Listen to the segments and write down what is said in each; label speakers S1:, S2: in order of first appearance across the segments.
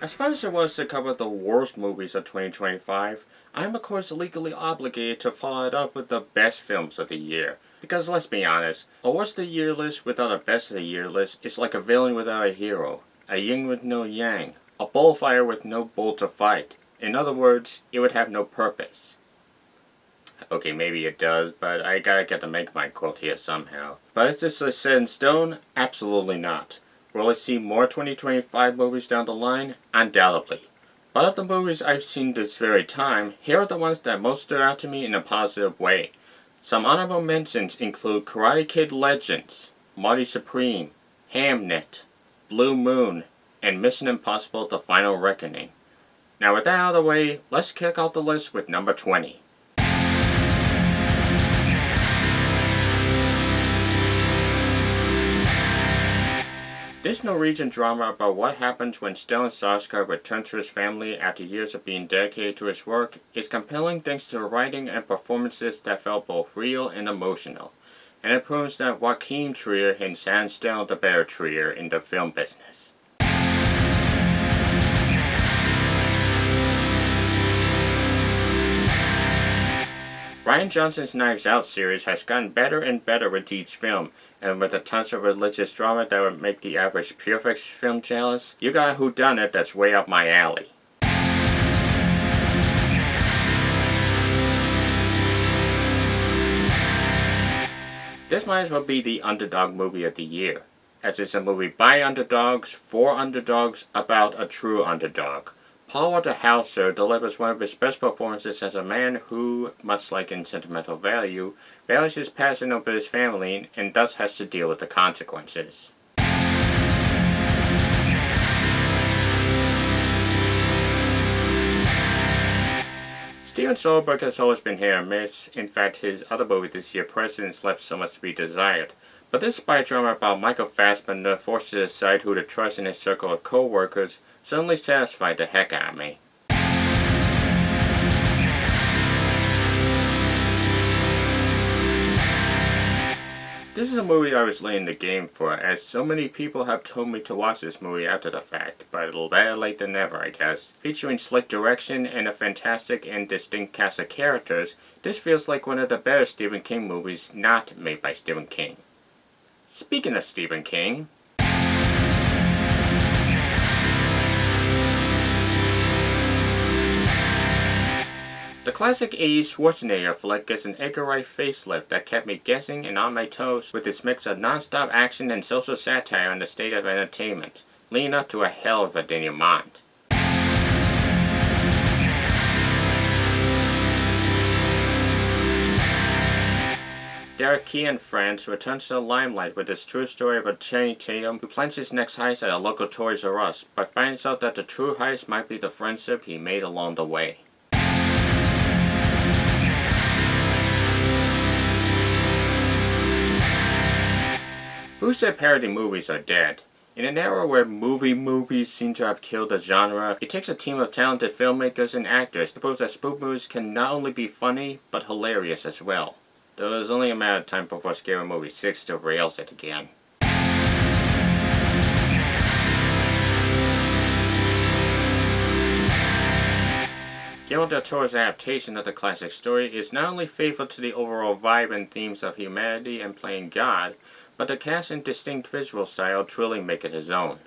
S1: As far as it was to cover the worst movies of 2025, I am of course legally obligated to follow it up with the best films of the year. Because let's be honest, a worst of the year list without a best of the year list is like a villain without a hero, a yin with no yang, a bullfire with no bull to fight. In other words, it would have no purpose. Okay, maybe it does, but I gotta get to make my quote here somehow. But is this set in stone? Absolutely not. Will I see more 2025 movies down the line? Undoubtedly. But of the movies I've seen this very time, here are the ones that most stood out to me in a positive way. Some honorable mentions include Karate Kid Legends, Marty Supreme, Hamnet, Blue Moon, and Mission Impossible The Final Reckoning. Now with that out of the way, let's kick off the list with number 20. This Norwegian drama about what happens when Stellan Skarsgård returns to his family after years of being dedicated to his work is compelling thanks to the writing and performances that felt both real and emotional, and it proves that Joachim Trier is hands down the better Trier in the film business. Rian Johnson's Knives Out series has gotten better and better with each film, and with a tons of religious drama that would make the average Purefix film jealous, you got a whodunit that's way up my alley. This might as well be the underdog movie of the year, as it's a movie by underdogs, for underdogs, about a true underdog. Paul Walter Hauser delivers one of his best performances as a man who, much like in Sentimental Value, values his passion over his family and thus has to deal with the consequences. Steven Soderbergh has always been hit or miss. In fact, his other movie this year, Presidents, left so much to be desired. But this spy drama about Michael Fassbender forced to decide who to trust in his circle of co-workers certainly satisfied the heck out of me. This is a movie I was late in the game for, as so many people have told me to watch this movie after the fact, but better late than never, I guess. Featuring slick direction and a fantastic and distinct cast of characters, this feels like one of the better Stephen King movies not made by Stephen King. Speaking of Stephen King, the classic 80s Schwarzenegger flick gets an Edgar Wright facelift that kept me guessing and on my toes with its mix of non-stop action and social satire on the state of entertainment, leading up to a hell of a denouement. Derek Key and Friends returns to the limelight with his true story about Channing Tatum, who plans his next heist at a local Toys R Us, but finds out that the true heist might be the friendship he made along the way. Who said parody movies are dead? In an era where movies seem to have killed the genre, it takes a team of talented filmmakers and actors to prove that spoof movies can not only be funny, but hilarious as well. Though it's only a matter of time before Scary Movie 6 derails it again. Guillermo del Toro's adaptation of the classic story is not only faithful to the overall vibe and themes of humanity and playing God, but the cast and distinct visual style truly make it his own.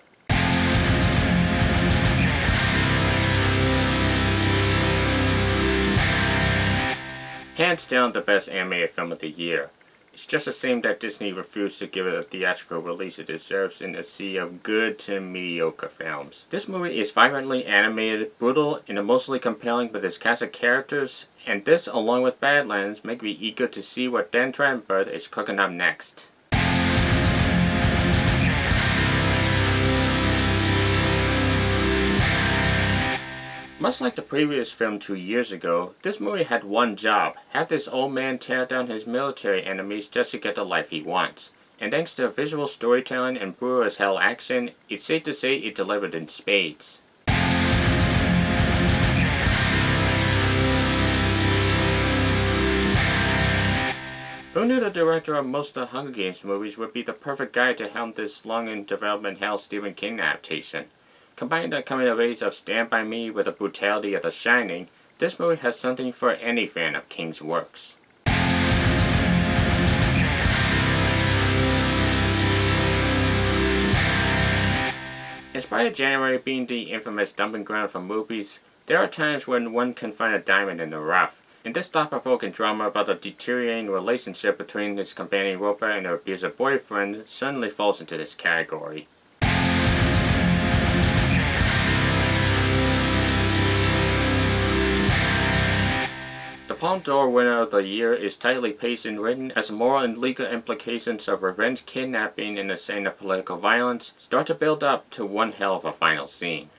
S1: Hands down the best animated film of the year. It's just a shame that Disney refused to give it a theatrical release it deserves in a sea of good to mediocre films. This movie is vibrantly animated, brutal, and emotionally compelling with its cast of characters, and this, along with Badlands, make me eager to see what Dan Trachtenberg is cooking up next. Much like the previous film 2 years ago, this movie had one job: have this old man tear down his military enemies just to get the life he wants. And thanks to visual storytelling and brutal as hell action, it's safe to say it delivered in spades. Who knew the director of most of the Hunger Games movies would be the perfect guy to helm this long in development hell Stephen King adaptation? Combining the coming of age of Stand By Me with the brutality of The Shining, this movie has something for any fan of King's works. Despite January being the infamous dumping ground for movies, there are times when one can find a diamond in the rough. In this thought-provoking drama about the deteriorating relationship between his companion robot and her abusive boyfriend certainly falls into this category. The Palme d'Or winner of the year is tightly paced and written as the moral and legal implications of revenge kidnapping and the scene of political violence start to build up to one hell of a final scene.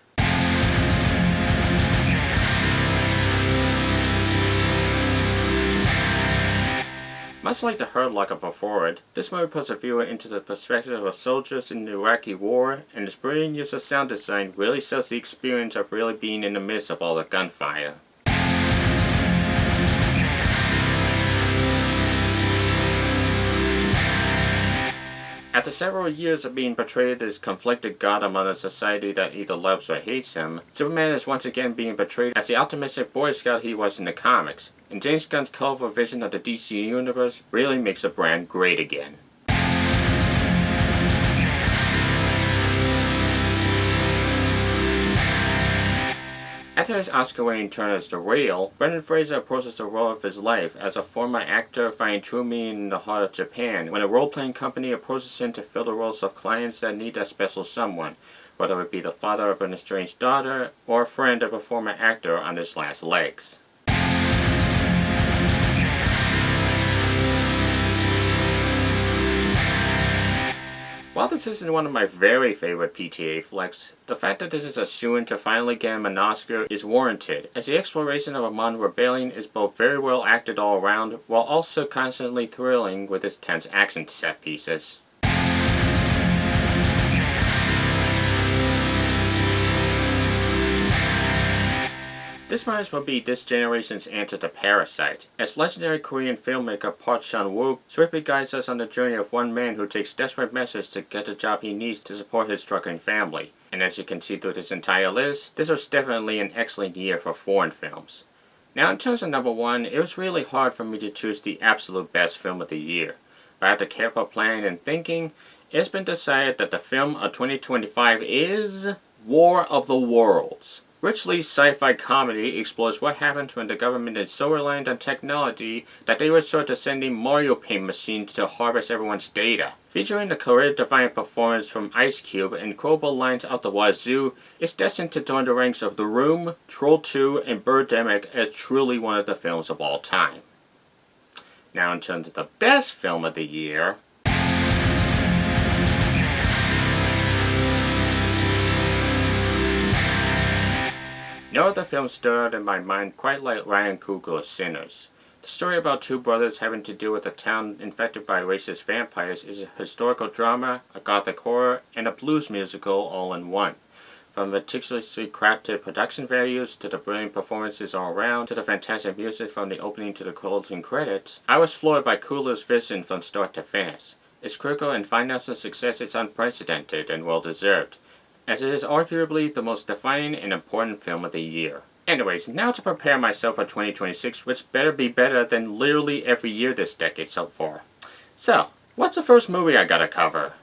S1: Much like The Hurt Locker before it, this movie puts the viewer into the perspective of soldiers in the Iraqi war, and its brilliant use of sound design really sells the experience of really being in the midst of all the gunfire. After several years of being portrayed as conflicted god among a society that either loves or hates him, Superman is once again being portrayed as the optimistic Boy Scout he was in the comics, and James Gunn's colorful vision of the DC Universe really makes the brand great again. After his Oscar-winning turn as the Rail, Brendan Fraser approaches the role of his life as a former actor finding true meaning in the heart of Japan when a role-playing company approaches him to fill the roles of clients that need that special someone, whether it be the father of an estranged daughter or a friend of a former actor on his last legs. While this isn't one of my very favorite PTA flicks, the fact that this is a shoo-in to finally get him an Oscar is warranted, as the exploration of a modern rebellion is both very well acted all around, while also constantly thrilling with its tense action set pieces. This might as well be this generation's answer to Parasite, as legendary Korean filmmaker Park Chan-wook swiftly guides us on the journey of one man who takes desperate measures to get the job he needs to support his struggling family. And as you can see through this entire list, this was definitely an excellent year for foreign films. Now in terms of number one, it was really hard for me to choose the absolute best film of the year. But after careful planning and thinking, it's been decided that the film of 2025 is War of the Worlds. Rich Lee's sci-fi comedy explores what happens when the government is so reliant on technology that they resort to sending Mario Paint machines to harvest everyone's data. Featuring the career-defining performance from Ice Cube and quotable lines out the wazoo, it's destined to join the ranks of The Room, Troll 2, and Birdemic as truly one of the films of all time. Now in terms of the best film of the year, no other film stood out in my mind quite like Ryan Coogler's Sinners. The story about two brothers having to deal with a town infected by racist vampires is a historical drama, a gothic horror, and a blues musical all in one. From meticulously crafted production values to the brilliant performances all around to the fantastic music from the opening to the closing credits, I was floored by Coogler's vision from start to finish. Its critical and financial success is unprecedented and well deserved, as it is arguably the most defining and important film of the year. Anyways, now to prepare myself for 2026, which better be better than literally every year this decade so far. So, what's the first movie I gotta cover?